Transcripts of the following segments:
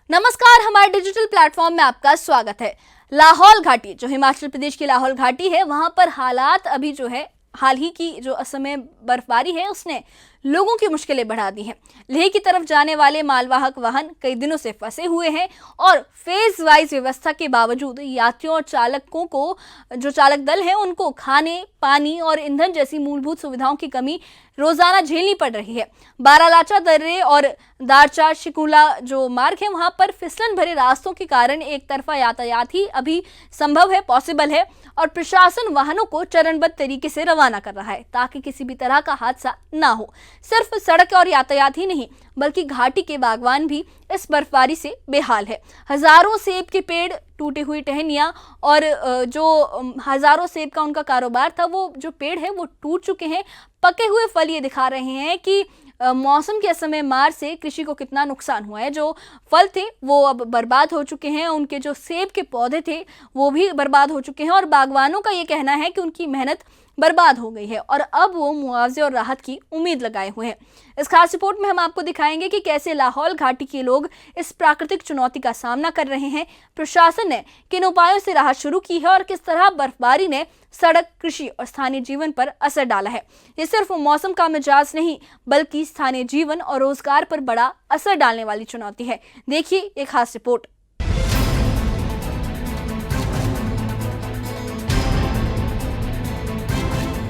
नमस्कार, हमारे digital platform में आपका स्वागत है। लाहौल घाटी, जो हिमाचल प्रदेश की लाहौल घाटी है, वहां पर हालात अभी जो है हाल ही की जो असमय बर्फबारी है उसने लोगों की मुश्किलें बढ़ा दी हैं। लेह की तरफ जाने वाले मालवाहक वाहन कई दिनों से फंसे हुए हैं और फेज वाइज व्यवस्था के बावजूद यात्रियों और चालकों को, जो चालक दल है, उनको खाने, पानी और ईंधन जैसी मूलभूत सुविधाओं की कमी रोजाना झेलनी पड़ रही है। बारालाचा दर्रे और दारचा शिकुला जो मार्ग है, वहां पर फिसलन भरे रास्तों के कारण एक तरफा यातायात ही अभी संभव है, पॉसिबल है, और प्रशासन वाहनों को चरणबद्ध तरीके से रवाना कर रहा है ताकि किसी भी तरह का हादसा ना हो। सिर्फ सड़क और यातायात ही नहीं, बल्कि घाटी के बागवान भी इस बर्फबारी से बेहाल है। हजारों सेब के पेड़, टूटी हुई टहनियां और जो हजारों सेब का उनका कारोबार था, वो जो पेड़ है वो टूट चुके हैं। पके हुए फल ये दिखा रहे हैं कि मौसम के असमय मार से कृषि को कितना नुकसान हुआ है। जो फल थे वो अब बर्बाद हो चुके हैं, उनके जो सेब के पौधे थे वो भी बर्बाद हो चुके हैं और बागवानों का ये कहना है कि उनकी मेहनत बर्बाद हो गई है और अब वो मुआवजे और राहत की उम्मीद लगाए हुए हैं। इस खास रिपोर्ट में हम आपको दिखाएंगे कि कैसे लाहौल घाटी के लोग इस प्राकृतिक चुनौती का सामना कर रहे हैं, प्रशासन ने किन उपायों से राहत शुरू की है और किस तरह बर्फबारी ने सड़क, कृषि और स्थानीय जीवन पर असर डाला है। ये सिर्फ मौसम का मिजाज नहीं, बल्कि स्थानीय जीवन और रोजगार पर बड़ा असर डालने वाली चुनौती है। देखिए एक खास रिपोर्ट।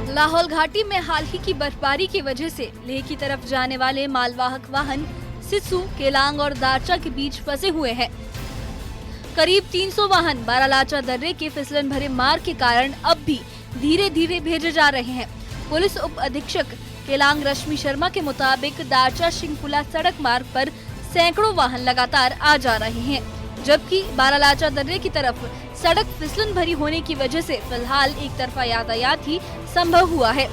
लाहौल घाटी में हाल ही की बर्फबारी की वजह से लेह की तरफ जाने वाले मालवाहक वाहन सिस्सू, केलांग और दारचा के बीच फंसे हुए हैं। करीब 300 वाहन बारालाचा दर्रे के फिसलन भरे मार्ग के कारण अब भी धीरे धीरे भेजे जा रहे हैं। पुलिस उप अधीक्षक केलांग रश्मि शर्मा के मुताबिक दारचा शिंकुला सड़क मार्ग पर सैकड़ों वाहन लगातार आ जा रहे हैं, जबकि बारालाचा दर्रे की तरफ सड़क फिसलन भरी होने की वजह से फिलहाल एक तरफा यातायात ही संभव हुआ है।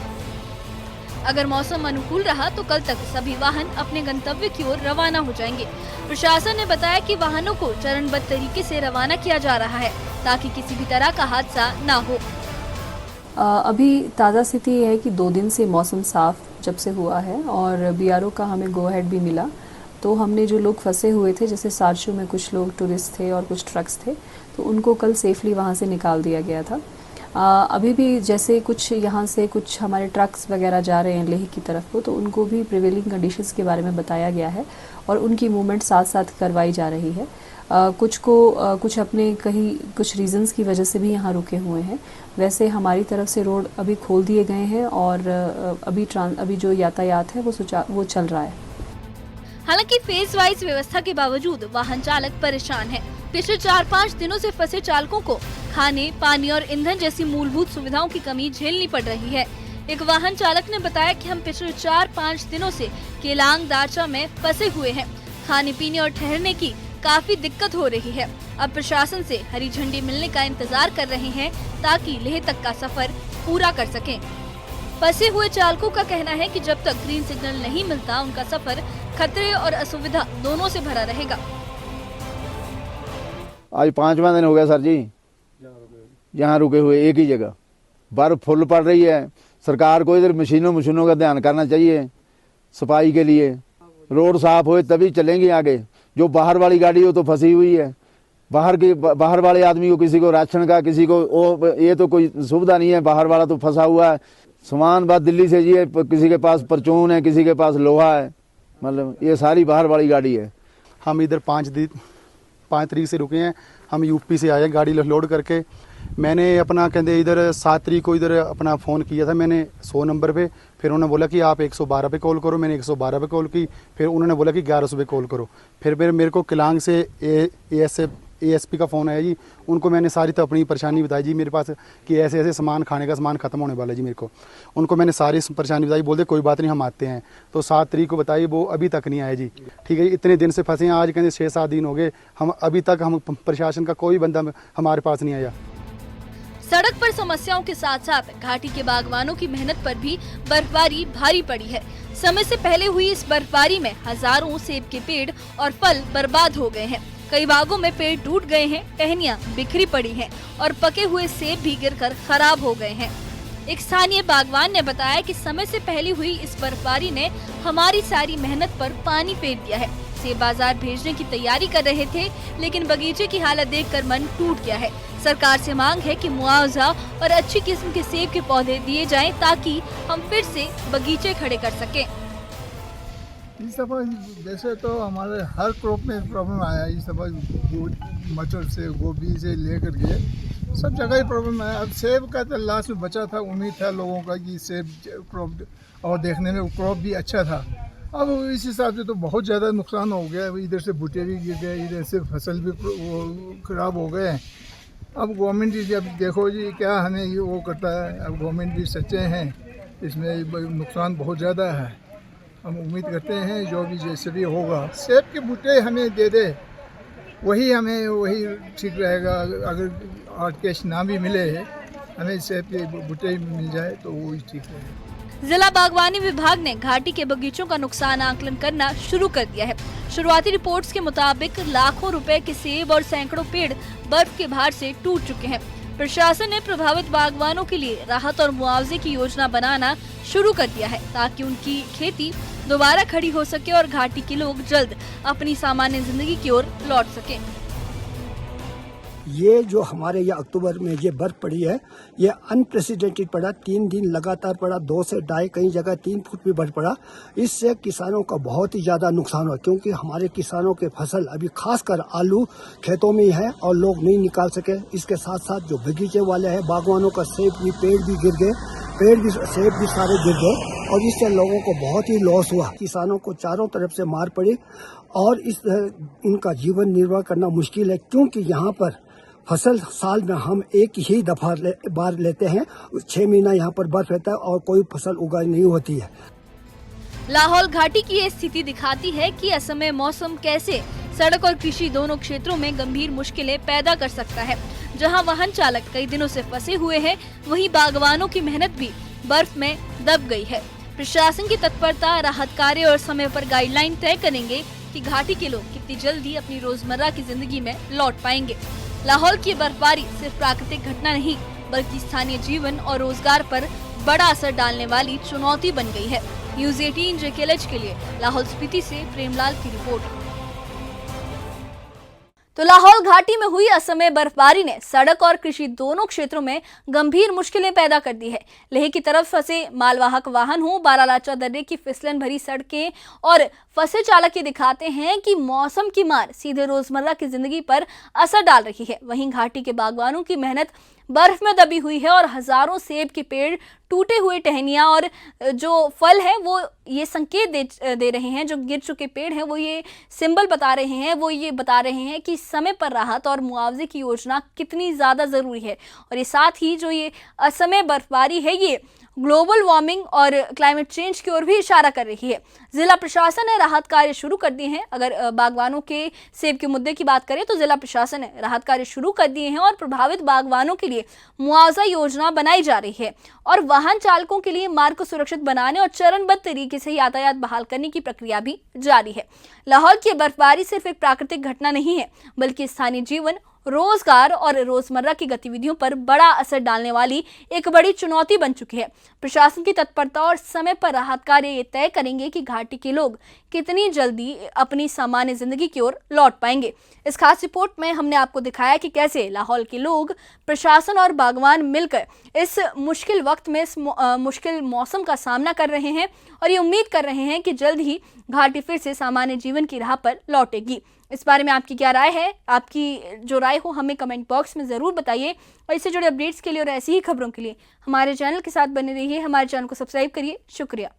अगर मौसम अनुकूल रहा तो कल तक सभी वाहन अपने गंतव्य की ओर रवाना हो जाएंगे। प्रशासन ने बताया कि वाहनों को चरणबद्ध तरीके से रवाना किया जा रहा है ताकि किसी भी तरह का हादसा ना हो। अभी ताज़ा स्थिति ये है कि 2 दिन से मौसम साफ जब से हुआ है और बीआरओ का हमें गो अहेड भी मिला, तो हमने जो लोग फंसे हुए थे, जैसे सारचू में कुछ लोग टूरिस्ट थे और कुछ ट्रक्स थे, तो उनको कल सेफली वहाँ से निकाल दिया गया था। अभी भी जैसे कुछ यहाँ से कुछ हमारे ट्रक्स वगैरह जा रहे हैं लेह की तरफ को, तो उनको भी प्रिवेलिंग कंडीशंस के बारे में बताया गया है और उनकी मूवमेंट साथ साथ करवाई जा रही है। कुछ अपने कहीं कुछ रीजंस की वजह से भी यहाँ रुके हुए हैं। वैसे हमारी तरफ से रोड अभी खोल दिए गए हैं और अभी जो यातायात है वो चल रहा है। हालांकि फेज वाइज व्यवस्था के बावजूद वाहन चालक परेशान हैं। पिछले 4-5 दिनों से फंसे चालकों को खाने, पानी और ईंधन जैसी मूलभूत सुविधाओं की कमी झेलनी पड़ रही है। एक वाहन चालक ने बताया कि हम पिछले 4-5 दिनों से केलांग दारचा में फंसे हुए हैं। खाने पीने और ठहरने की काफी दिक्कत हो रही है। अब प्रशासन से हरी झंडी मिलने का इंतजार कर रहे हैं ताकि लेह तक का सफर पूरा कर सकें। फंसे हुए चालकों का कहना है कि जब तक ग्रीन सिग्नल नहीं मिलता, उनका सफर खतरे और असुविधा दोनों से भरा रहेगा। आज 5वां दिन हो गया सर जी, यहाँ रुके हुए एक ही जगह। बर्फ फुल पड़ रही है। सरकार को इधर मशीनों का ध्यान करना चाहिए सफाई के लिए। रोड साफ होए तभी चलेंगे आगे। जो बाहर वाली गाड़ी हो तो फंसी हुई है। बाहर वाले आदमी को, किसी को राशन का, किसी को ये तो कोई सुविधा नहीं है। बाहर वाला तो फंसा हुआ है। सामान बात दिल्ली से जी है, किसी के पास परचून है, किसी के पास लोहा है, मतलब ये सारी बाहर वाली गाड़ी है। हम इधर 5 तारीख से रुके हैं। हम यूपी से आए हैं गाड़ी लोड करके। मैंने अपना कहते इधर 7 तारीख को इधर अपना फ़ोन किया था मैंने 100 नंबर पे। फिर उन्होंने बोला कि आप 112 पे कॉल करो। मैंने 112 पे कॉल की। फिर उन्होंने बोला कि 1100 पे कॉल करो। फिर मेरे को केलांग से ASP का फ़ोन आया जी। उनको मैंने सारी तो अपनी परेशानी बताई जी, मेरे पास कि ऐसे ऐसे सामान, खाने का सामान ख़त्म होने वाला है जी मेरे को। उनको मैंने सारी परेशानी बताई। बोलते कोई बात नहीं, हम आते हैं। तो 7 तारीख को बताइए, वो अभी तक नहीं आए जी। ठीक है, इतने दिन से फंसे हैं। आज कहते 6-7 दिन हो गए, हम अभी तक हम प्रशासन का कोई बंदा हमारे पास नहीं आया। सड़क पर समस्याओं के साथ साथ घाटी के बागवानों की मेहनत पर भी बर्फबारी भारी पड़ी है। समय से पहले हुई इस बर्फबारी में हजारों सेब के पेड़ और फल बर्बाद हो गए हैं। कई बागों में पेड़ टूट गए हैं, टहनियां बिखरी पड़ी हैं और पके हुए सेब भी गिरकर खराब हो गए हैं। एक स्थानीय बागवान ने बताया कि समय से पहले हुई इस बर्फबारी ने हमारी सारी मेहनत पर पानी फेर दिया है। सेब बाजार भेजने की तैयारी कर रहे थे, लेकिन बगीचे की हालत देखकर मन टूट गया है। सरकार से मांग है कि मुआवजा और अच्छी किस्म के सेब के पौधे दिए जाएं ताकि हम फिर से बगीचे खड़े कर सकें। इस दफ़ा वैसे तो हमारे हर क्रॉप में प्रॉब्लम आया। इस दफ़ा मटर से, गोभी से लेकर के सब जगह ही प्रॉब्लम आया। अब सेब का तो लास्ट में बचा था, उम्मीद था लोगों का कि सेब क्रॉप, और देखने में क्रॉप भी अच्छा था। अब इस हिसाब से तो बहुत ज़्यादा नुकसान हो गया। इधर से भुट्टे भी गिर गए, इधर से फसल भी ख़राब हो गए। अब गवर्नमेंट जी, अब देखो जी क्या हमें ये वो करता है। अब गवर्नमेंट भी सच्चे हैं, इसमें नुकसान बहुत ज़्यादा है। हम उम्मीद करते हैं जो भी जैसे भी होगा, सेब के बूटे हमें दे दे, वही ठीक रहेगा। अगर आज कैश ना भी मिले, हमें सेब के बूटे मिल जाए तो वही ठीक रहेगा। जिला बागवानी विभाग ने घाटी के बगीचों का नुकसान आकलन करना शुरू कर दिया है। शुरुआती रिपोर्ट्स के मुताबिक लाखों रुपए के सेब और सैकड़ों पेड़ बर्फ के भार से टूट चुके हैं। प्रशासन ने प्रभावित बागवानों के लिए राहत और मुआवजे की योजना बनाना शुरू कर दिया है ताकि उनकी खेती दोबारा खड़ी हो सके और घाटी के लोग जल्द अपनी सामान्य जिंदगी की ओर लौट सकें। ये जो हमारे यहाँ अक्टूबर में ये बर्फ पड़ी है, ये अनप्रेसिडेंटेड पड़ा। 3 दिन लगातार पड़ा, 2 से 2.5 कई जगह 3 फुट भी बर्फ पड़ा। इससे किसानों का बहुत ही ज्यादा नुकसान हुआ, क्योंकि हमारे किसानों के फसल अभी खासकर आलू खेतों में ही है और लोग नहीं निकाल सके। इसके साथ साथ जो बगीचे वाले हैं, बागवानों का सेब भी, पेड़ भी गिर गए, सेब भी सारे गिर गए और इससे लोगों को बहुत ही लॉस हुआ। किसानों को चारों तरफ से मार पड़ी और इनका जीवन निर्वाह करना मुश्किल है, क्योंकि यहाँ पर फसल साल में हम एक ही बार लेते हैं। 6 महीना यहाँ पर बर्फ रहता है और कोई फसल उगाई नहीं होती है। लाहौल घाटी की ये स्थिति दिखाती है कि असमय मौसम कैसे सड़क और कृषि दोनों क्षेत्रों में गंभीर मुश्किलें पैदा कर सकता है। जहां वाहन चालक कई दिनों से फंसे हुए हैं, वहीं बागवानों की मेहनत भी बर्फ में दब गई है। प्रशासन की तत्परता, राहत कार्य और समय पर गाइडलाइन तय करेंगे कि घाटी के लोग कितनी जल्दी अपनी रोजमर्रा की जिंदगी में लौट पाएंगे। लाहौल की बर्फबारी सिर्फ प्राकृतिक घटना नहीं, बल्कि स्थानीय जीवन और रोजगार पर बड़ा असर डालने वाली चुनौती बन गई है। न्यूज़ 18 JKLH के लिए लाहौल स्पीति से प्रेमलाल की रिपोर्ट। तो लाहौल घाटी में हुई असमय बर्फबारी ने सड़क और कृषि दोनों क्षेत्रों में गंभीर मुश्किलें पैदा कर दी है। लेह की तरफ फंसे मालवाहक वाहन हो, बारालाचा दर्रे की फिसलन भरी सड़कें और फंसे चालक ये दिखाते हैं कि मौसम की मार सीधे रोजमर्रा की जिंदगी पर असर डाल रही है। वहीं घाटी के बागवानों की मेहनत बर्फ में दबी हुई है और हजारों सेब के पेड़, टूटे हुए टहनियां और जो फल है वो ये संकेत दे रहे हैं। जो गिर चुके पेड़ हैं वो ये सिंबल बता रहे हैं, वो ये बता रहे हैं कि समय पर राहत और मुआवजे की योजना कितनी ज़्यादा ज़रूरी है। और ये साथ ही जो ये असमय बर्फबारी है ये ग्लोबल वार्मिंग और क्लाइमेट चेंज की ओर भी इशारा कर रही है। जिला प्रशासन ने राहत कार्य शुरू कर दिए हैं। अगर बागवानों के सेब के मुद्दे की बात करें तो जिला प्रशासन ने राहत कार्य शुरू कर दिए हैं और प्रभावित बागवानों के लिए मुआवजा योजना बनाई जा रही है और वाहन चालकों के लिए मार्ग को सुरक्षित बनाने और चरणबद्ध तरीके से यातायात बहाल करने की प्रक्रिया भी जारी है। लाहौल की बर्फबारी सिर्फ एक प्राकृतिक घटना नहीं है, बल्कि स्थानीय जीवन, रोजगार और रोजमर्रा की गतिविधियों पर बड़ा असर डालने वाली एक बड़ी चुनौती बन चुकी है। प्रशासन की तत्परता और समय पर राहत कार्य ये तय करेंगे कि घाटी के लोग कितनी जल्दी अपनी सामान्य जिंदगी की ओर लौट पाएंगे। इस खास रिपोर्ट में हमने आपको दिखाया कि कैसे लाहौल के लोग, प्रशासन और बागवान मिलकर इस मुश्किल वक्त में इस मुश्किल मौसम का सामना कर रहे हैं और ये उम्मीद कर रहे हैं कि जल्द ही घाटी फिर से सामान्य जीवन की राह पर लौटेगी। इस बारे में आपकी क्या राय है? आपकी जो राय हो हमें कमेंट बॉक्स में ज़रूर बताइए और इससे जुड़े अपडेट्स के लिए और ऐसी ही खबरों के लिए हमारे चैनल के साथ बने रहिए। हमारे चैनल को सब्सक्राइब करिए। शुक्रिया।